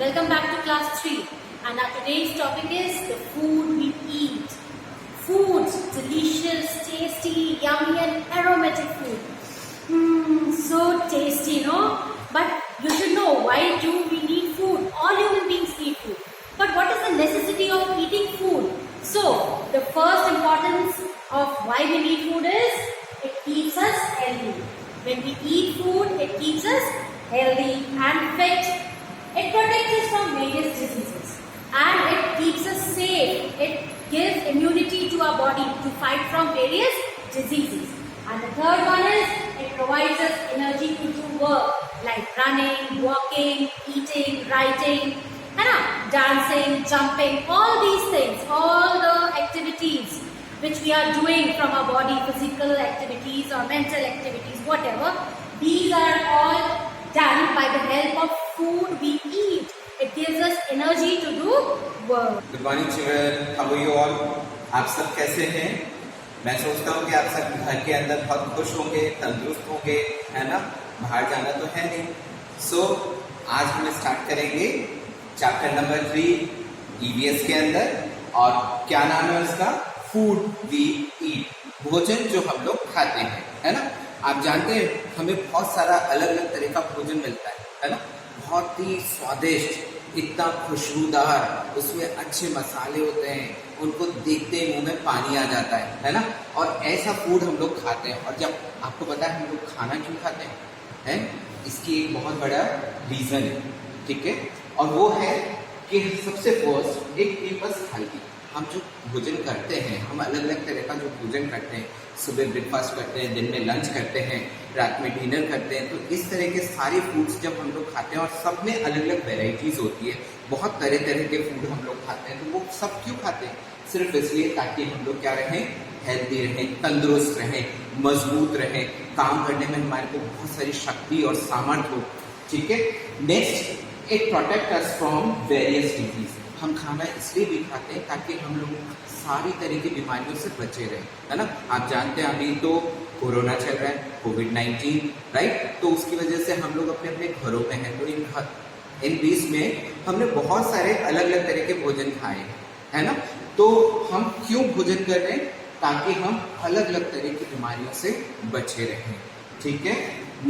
Welcome back to class 3, and our today's topic is the food we eat. Food, delicious, tasty, yummy and aromatic food. So tasty, no? But you should know, why do we need food? All human beings need food. But what is the necessity of eating food? So, the first importance of why we need food is, it keeps us healthy. When we eat food, it keeps us healthy and fit. It protects us from various diseases and it keeps us safe. It gives immunity to our body to fight from various diseases. And the third one is, it provides us energy to do work like running, walking, eating, writing, dancing, jumping, all these things, all the activities which we are doing from our body, physical activities or mental activities, whatever, these are all done by the help of food we eat. It gives us energy to do work. Good morning children, how are you all? आप सब कैसे हैं? मैं सोचता हूँ कि आप सब घर के अंदर बहुत खुश होंगे, तंदुरुस्त होंगे, है ना? बाहर जाना तो है नहीं। So आज हम स्टार्ट करेंगे चैप्टर नंबर 3 EVS के अंदर, और क्या नाम है उसका? फूड वी ईट, भोजन जो हम लोग खाते हैं, है ना? आप जानते हैं हमें बहुत सारा अलग अलग तरह का भोजन मिलता है ना? बहुत ही स्वादिष्ट, इतना खुशबूदार, उसमें अच्छे मसाले होते हैं, उनको देखते ही मुंह में पानी आ जाता है ना? और ऐसा फूड हम लोग खाते हैं। और जब आपको पता है हम लोग खाना क्यों खाते हैं? इसकी एक बहुत बड़ा रीजन है, ठीक है? और वो है कि सबसे फर्स्ट एक फेमस हेल्दी, हम जो भोजन करते हैं, हम अलग अलग तरह का जो भोजन करते हैं, सुबह ब्रेकफास्ट करते हैं, दिन में लंच करते हैं, रात में डिनर करते हैं, तो इस तरह के सारे फूड्स जब हम लोग खाते हैं, और सब में अलग अलग वेराइटीज होती है, बहुत तरह तरह के फूड हम लोग खाते हैं, तो वो सब क्यों खाते हैं? सिर्फ इसलिए ताकि हम लोग क्या रहें? हेल्दी रहें, तंदुरुस्त रहें, मजबूत रहें, काम करने में हमारे को बहुत सारी शक्ति और सामर्थ्य हो, ठीक है? Next, it protect us from various disease. हम खाना इसलिए भी खाते हैं ताकि हम लोग सारी तरह की बीमारियों से बचे रहें, है ना? आप जानते हैं अभी तो कोरोना चल रहा है, कोविड-19, राइट? तो उसकी वजह से हम लोग अपने अपने घरों में हैं, तो इन बीच में हमने बहुत सारे अलग अलग तरह के भोजन खाए, है ना? तो हम क्यों भोजन कर रहे हैं? ताकि हम अलग अलग तरह की बीमारियों से बचे रहें, ठीक है?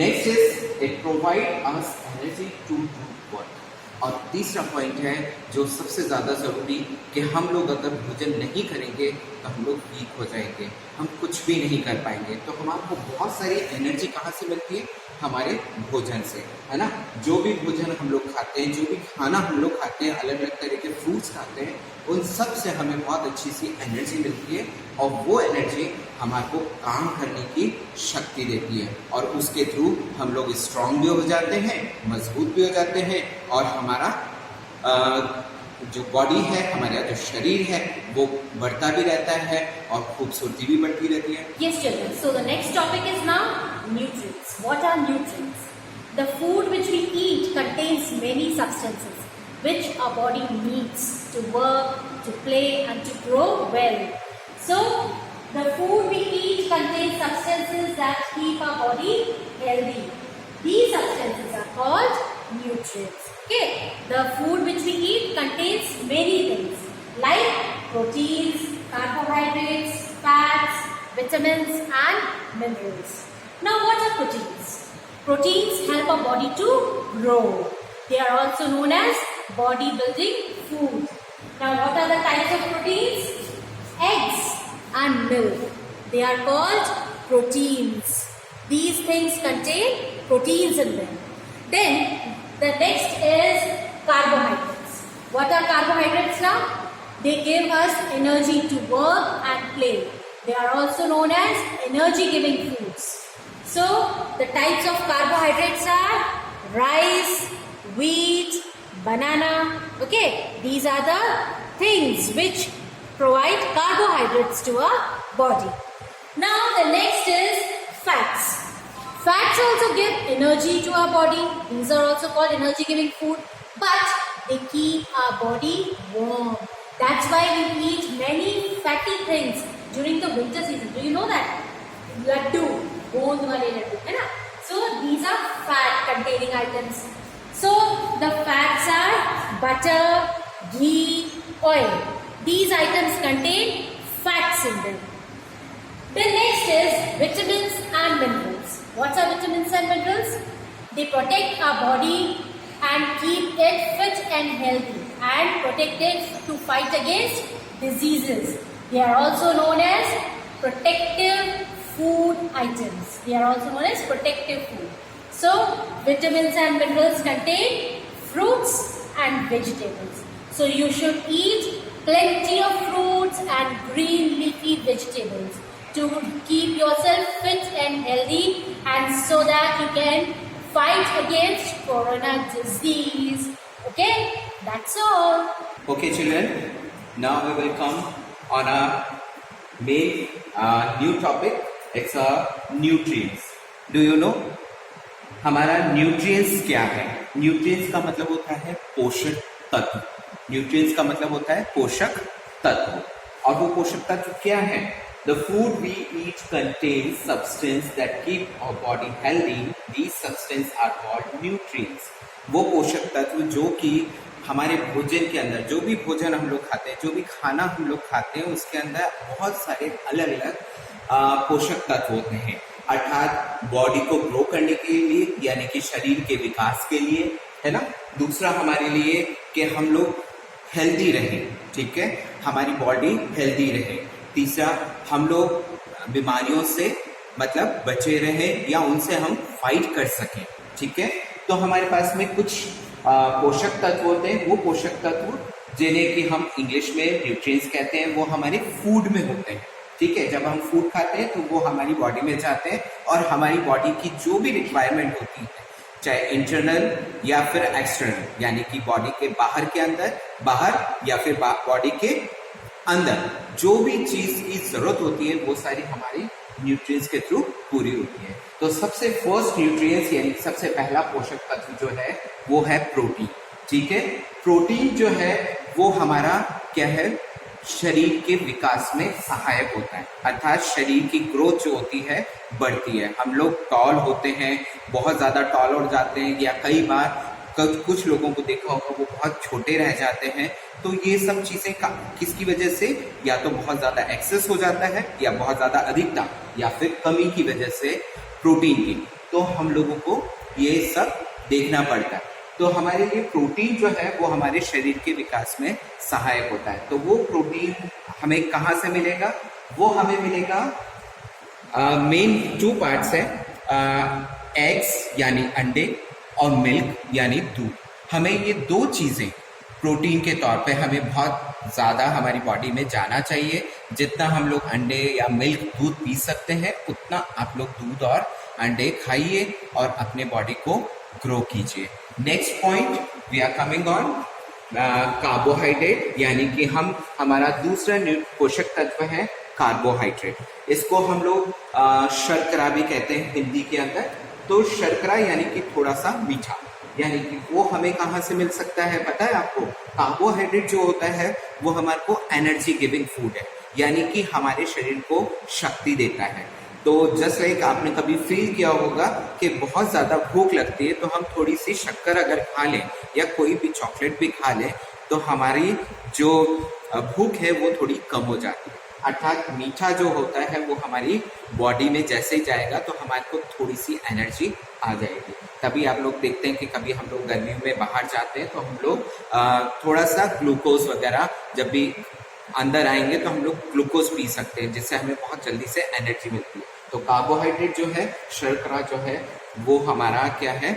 Next is, it provide us energy to do work. और तीसरा पॉइंट है जो सबसे ज़्यादा ज़रूरी, कि हम लोग अगर भोजन नहीं करेंगे तो हम लोग वीक हो जाएंगे, हम कुछ भी नहीं कर पाएंगे। तो हमारे बहुत सारी एनर्जी कहाँ से मिलती है? हमारे भोजन से, है ना? जो भी भोजन हम लोग खाते हैं, जो भी खाना हम लोग खाते हैं, अलग अलग तरह के फ्रूट्स खाते हैं, उन सब से हमें बहुत अच्छी सी एनर्जी मिलती है, और वो एनर्जी हमारे को काम करने की शक्ति देती है, और उसके थ्रू हम लोग स्ट्रांग भी हो जाते हैं, मजबूत भी हो जाते हैं, और हमारा जो बॉडी है, हमारा जो शरीर है, वो बढ़ता भी रहता है और खूबसूरती भी बढ़ती रहती है। Yes, children. So the next topic is now nutrients. What are nutrients? The food which we eat contains many substances which our body needs to work, to play and to grow well. So the food we eat contains substances that keep our body healthy. These substances are called nutrients. Okay, the food which we eat contains many things like proteins, carbohydrates, fats, vitamins and minerals. Now what are proteins? Proteins help our body to grow. They are also known as body building food. Now what are the types of proteins? Eggs and milk. They are called proteins. These things contain proteins in them. Then the next is carbohydrates. What are carbohydrates now? They give us energy to work and play. They are also known as energy giving foods. So the types of carbohydrates are rice, wheat, banana. Okay, these are the things which provide carbohydrates to our body. Now the next is fats. Fats also give energy to our body. These are also called energy giving food, but they keep our body warm. That's why we eat many fatty things during the winter season. Do you know that? Laddu, गोंद वाले लड्डू, है ना? So these are fat containing items. So the fats are butter, ghee, oil. These items contain fats in them. The next is vitamins and minerals. What are vitamins and minerals? They protect our body and keep it fit and healthy and protect it to fight against diseases. They are also known as protective food items. They are also known as protective food. So, vitamins and minerals contain fruits and vegetables. So, you should eat plenty of fruits and green leafy vegetables to keep yourself fit and healthy and so that you can fight against corona disease. Okay, that's all. Okay, children. Now we will come on a main new topic. It's a nutrients. Do you know? हमारा nutrients क्या है? Nutrients का मतलब होता है पोषक तत्व. Nutrients का मतलब होता है पोषक तत्व. और वो पोषक तत्व क्या है? The food we eat contains substance that keep our body healthy. These substance are called nutrients. वो पोषक तत्व जो कि हमारे भोजन के अंदर, जो भी भोजन हम लोग खाते हैं, जो भी खाना हम लोग खाते हैं, उसके अंदर बहुत सारे अलग अलग पोषक तत्व होते हैं. अर्थात बॉडी को ग्रो करने के लिए, यानी कि शरीर के विकास के लिए, है ना. दूसरा हमारे लिए कि हम लोग हेल्दी रहें, ठीक है, हमारी बॉडी हेल्दी रहे. तीसरा हम लोग बीमारियों से मतलब बचे रहें या उनसे हम फाइट कर सकें, ठीक है. तो हमारे पास में कुछ पोषक तत्व होते हैं. वो पोषक तत्व जिन्हें कि हम इंग्लिश में न्यूट्रिएंट्स कहते हैं, वो हमारे फूड में होते हैं, ठीक है. जब हम फूड खाते हैं तो वो हमारी बॉडी में जाते हैं और हमारी बॉडी की जो भी रिक्वायरमेंट होती है, चाहे इंटरनल या फिर एक्सटर्नल, यानी कि बॉडी के बाहर के अंदर, बाहर या फिर बॉडी के अंदर जो भी चीज की जरूरत होती है वो सारी हमारी न्यूट्रिएंट्स के थ्रू पूरी होती है. तो सबसे फर्स्ट न्यूट्रिएंट्स यानी सबसे पहला पोषक तत्व जो है वो है प्रोटीन, ठीक है. प्रोटीन जो है वो हमारा क्या है, शरीर के विकास में सहायक होता है. अर्थात शरीर की ग्रोथ जो होती है बढ़ती है. हम लोग टॉल होते हैं, बहुत ज्यादा टॉल हो जाते हैं, या कई बार कुछ लोगों को देखा होगा वो बहुत छोटे रह जाते हैं. तो ये सब चीजें किसकी वजह से? या तो बहुत ज्यादा एक्सेस हो जाता है, या बहुत ज्यादा अधिकता, या फिर कमी की वजह से प्रोटीन की. तो हम लोगों को ये सब देखना पड़ता है. तो हमारे लिए प्रोटीन जो है वो हमारे शरीर के विकास में सहायक होता है. तो वो प्रोटीन हमें कहाँ से मिलेगा? वो हमें मिलेगा, मेन 2 पार्ट्स है, एग्स यानी अंडे और मिल्क यानी दूध. हमें ये 2 चीजें प्रोटीन के तौर पे हमें बहुत ज़्यादा हमारी बॉडी में जाना चाहिए. जितना हम लोग अंडे या मिल्क दूध पी सकते हैं उतना आप लोग दूध और अंडे खाइए और अपने बॉडी को ग्रो कीजिए. Next point we are coming on carbohydrate, यानी कि हमारा दूसरा पोषक तत्व है कार्बोहाइड्रेट. इसको हम लोग शर्करा भी कहते हैं हिंदी के अंदर. तो शर्करा यानी कि थोड़ा सा मीठा, यानी कि वो हमें कहाँ से मिल सकता है पता है आपको? कार्बोहाइड्रेट जो होता है वो हमारे को एनर्जी गिविंग फूड है, यानी कि हमारे शरीर को शक्ति देता है. तो जस्ट लाइक आपने कभी फील किया होगा कि बहुत ज़्यादा भूख लगती है, तो हम थोड़ी सी शक्कर अगर खा लें या कोई भी चॉकलेट भी खा लें तो हमारी जो भूख है वो थोड़ी कम हो जाती है. अर्थात मीठा जो होता है वो हमारी बॉडी में जैसे ही जाएगा तो हमारे को थोड़ी सी एनर्जी आ जाएगी. तभी आप लोग देखते हैं कि कभी हम लोग गर्मियों में बाहर जाते हैं तो हम लोग थोड़ा सा ग्लूकोज वगैरह जब भी अंदर आएंगे तो हम लोग ग्लूकोज पी सकते हैं, जिससे हमें बहुत जल्दी से एनर्जी मिलती है. तो कार्बोहाइड्रेट जो है, शर्करा जो है, वो हमारा क्या है,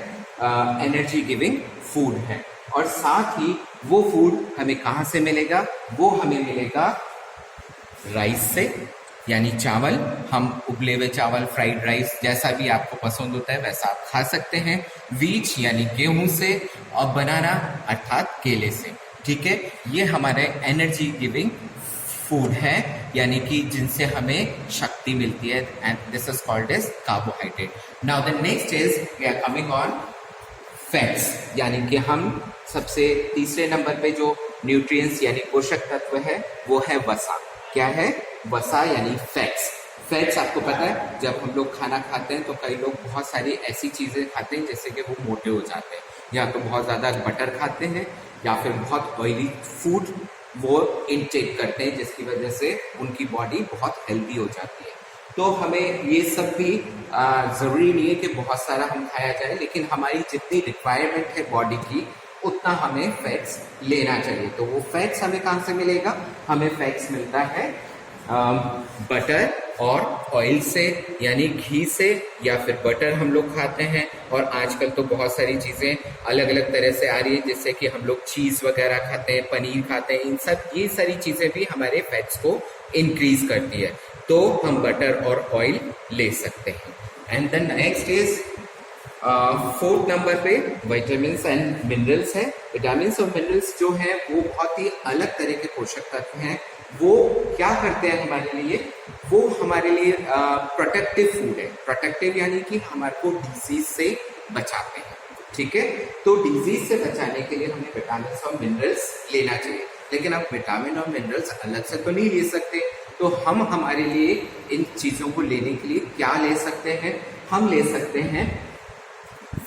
एनर्जी गिविंग फूड है. और साथ ही वो फूड हमें कहाँ से मिलेगा? वो हमें मिलेगा राइस से, यानी चावल. हम उबले हुए चावल, फ्राइड राइस, जैसा भी आपको पसंद होता है वैसा आप खा सकते हैं. वीट यानी गेहूं से, और बनाना अर्थात केले से. ठीक है, ये हमारे एनर्जी गिविंग फूड है, यानी कि जिनसे हमें शक्ति मिलती है, and this is called as carbohydrate. Now the next is we are coming on fats, यानी कि हम सबसे तीसरे नंबर पे जो न्यूट्रिएंट्स यानी पोषक तत्व है वो है वसा. क्या है? वसा यानी फैट्स. फैट्स आपको पता है, जब हम लोग खाना खाते हैं तो कई लोग बहुत सारी ऐसी चीजें खाते हैं जैसे कि वो मोटे हो जाते हैं, या तो बहुत ज्यादा बटर खाते हैं, या फिर बहुत ऑयली फूड वो इनटेक करते हैं, जिसकी वजह से उनकी बॉडी बहुत हेल्दी हो जाती है। तो हमें ये सब भी ज़रूरी नहीं है कि बहुत सारा हम खाया जाए, लेकिन हमारी जितनी रिक्वायरमेंट है बॉडी की उतना हमें फैट्स लेना चाहिए। तो वो फैट्स हमें कहाँ से मिलेगा? हमें फैट्स मिलता है बटर और ऑयल से, यानी घी से, या फिर बटर हम लोग खाते हैं। और आजकल तो बहुत सारी चीज़ें अलग अलग तरह से आ रही है, जैसे कि हम लोग चीज़ वगैरह खाते हैं, पनीर खाते हैं। इन सब ये सारी चीज़ें भी हमारे फैट्स को इंक्रीज करती है, तो हम बटर और ऑयल ले सकते हैं। And then next is 4th number पे विटामिन्स एंड मिनरल्स है। विटामिन्स और मिनरल्स जो हैं वो बहुत ही अलग तरह के पोषक तत्व हैं। वो क्या करते हैं हमारे लिए? वो हमारे लिए प्रोटेक्टिव फूड है। प्रोटेक्टिव यानी कि हमारे को डिजीज से बचाते हैं, ठीक है। तो डिजीज से बचाने के लिए हमें विटामिन और मिनरल्स लेना चाहिए, लेकिन आप विटामिन और मिनरल्स अलग से तो नहीं ले सकते। तो हम हमारे लिए इन चीज़ों को लेने के लिए क्या ले सकते हैं? हम ले सकते हैं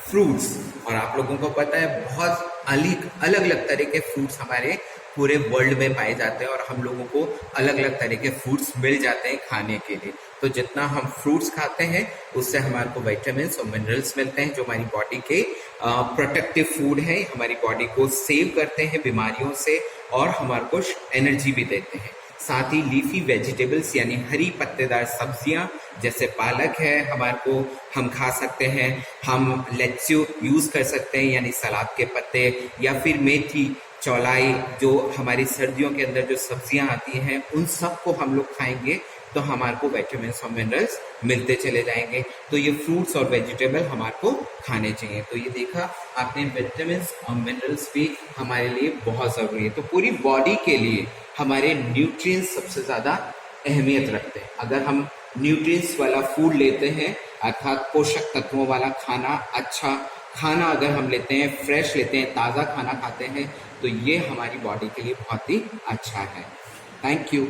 फ्रूट्स। और आप लोगों को पता है बहुत अलग अलग तरह के फ्रूट्स हमारे पूरे वर्ल्ड में पाए जाते हैं, और हम लोगों को अलग अलग तरह के फ्रूट्स मिल जाते हैं खाने के लिए। तो जितना हम फ्रूट्स खाते हैं उससे हमारे को विटामिन और मिनरल्स मिलते हैं, जो हमारी बॉडी के प्रोटेक्टिव फूड है, हमारी बॉडी को सेव करते हैं बीमारियों से और हमारे को एनर्जी भी देते हैं। साथ ही लीफी वेजिटेबल्स यानी हरी पत्तेदार सब्जियां जैसे पालक है, हमारे को हम खा सकते हैं। हम लेट्स्यू यूज़ कर सकते हैं, यानी सलाद के पत्ते, या फिर मेथी, चौलाई, जो हमारी सर्दियों के अंदर जो सब्जियां आती हैं, उन सब को हम लोग खाएंगे तो हमारे को विटामिन और मिनरल्स मिलते चले जाएंगे। तो ये फ्रूट्स और वेजिटेबल हमारे को खाने चाहिए। तो ये देखा आपने, विटामिन और मिनरल्स भी हमारे लिए बहुत ज़रूरी है। तो पूरी बॉडी के लिए हमारे न्यूट्रिएंट्स सबसे ज़्यादा अहमियत रखते हैं। अगर हम न्यूट्रिएंट्स वाला फूड लेते हैं, अर्थात पोषक तत्वों वाला खाना, अच्छा खाना अगर हम लेते हैं, फ्रेश लेते हैं, ताज़ा खाना खाते हैं, तो ये हमारी बॉडी के लिए बहुत ही अच्छा है। Thank you.